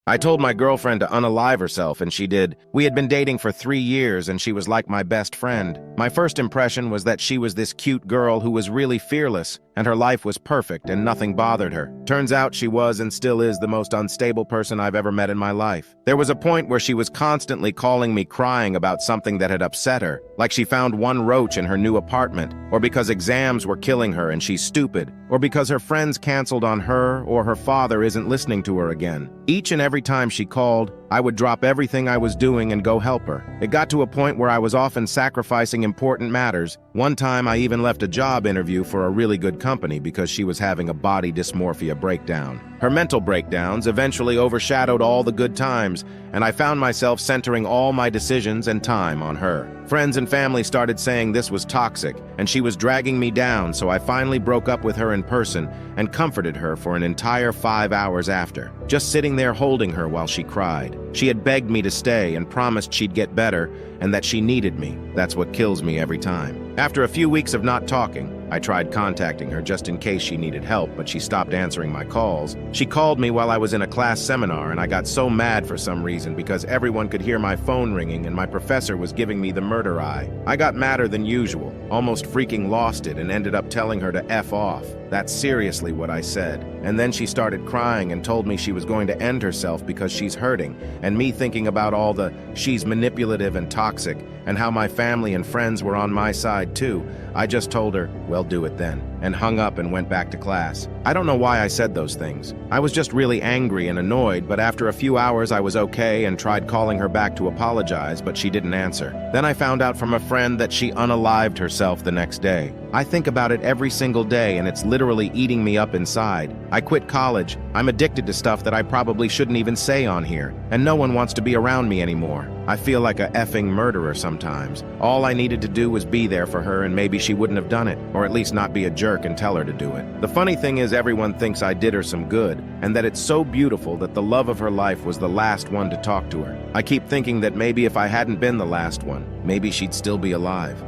I told my girlfriend to unalive herself, and she did. We had been dating for 3 years, and she was like my best friend. My first impression was that she was this cute girl who was really fearless, and her life was perfect and nothing bothered her. Turns out she was and still is the most unstable person I've ever met in my life. There was a point where she was constantly calling me crying about something that had upset her, like she found one roach in her new apartment, or because exams were killing her and she's stupid, or because her friends canceled on her or her father isn't listening to her again. Each and every time she called, I would drop everything I was doing and go help her. It got to a point where I was often sacrificing important matters. One time I even left a job interview for a really good company because she was having a body dysmorphia breakdown. Her mental breakdowns eventually overshadowed all the good times, and I found myself centering all my decisions and time on her. Friends and family started saying this was toxic, and she was dragging me down, so I finally broke up with her in person and comforted her for an entire 5 hours after, just sitting there holding her while she cried. She had begged me to stay and promised she'd get better and that she needed me. That's what kills me every time. After a few weeks of not talking, I tried contacting her just in case she needed help, but she stopped answering my calls. She called me while I was in a class seminar, and I got so mad for some reason because everyone could hear my phone ringing and my professor was giving me the murder eye. I got madder than usual, almost freaking lost it, and ended up telling her to F off. That's seriously what I said. And then she started crying and told me she was going to end herself because she's hurting, and me thinking about all the she's manipulative and toxic, and how my family and friends were on my side too. I just told her, well, do it then, and hung up and went back to class. I don't know why I said those things. I was just really angry and annoyed, but after a few hours I was okay and tried calling her back to apologize, but she didn't answer. Then I found out from a friend that she unalived herself the next day. I think about it every single day, and it's literally eating me up inside. I quit college. I'm addicted to stuff that I probably shouldn't even say on here, and no one wants to be around me anymore. I feel like a effing murderer sometimes. All I needed to do was be there for her, and maybe she wouldn't have done it, or at least not be a jerk and tell her to do it. The funny thing is, everyone thinks I did her some good, and that it's so beautiful that the love of her life was the last one to talk to her. I keep thinking that maybe if I hadn't been the last one, maybe she'd still be alive.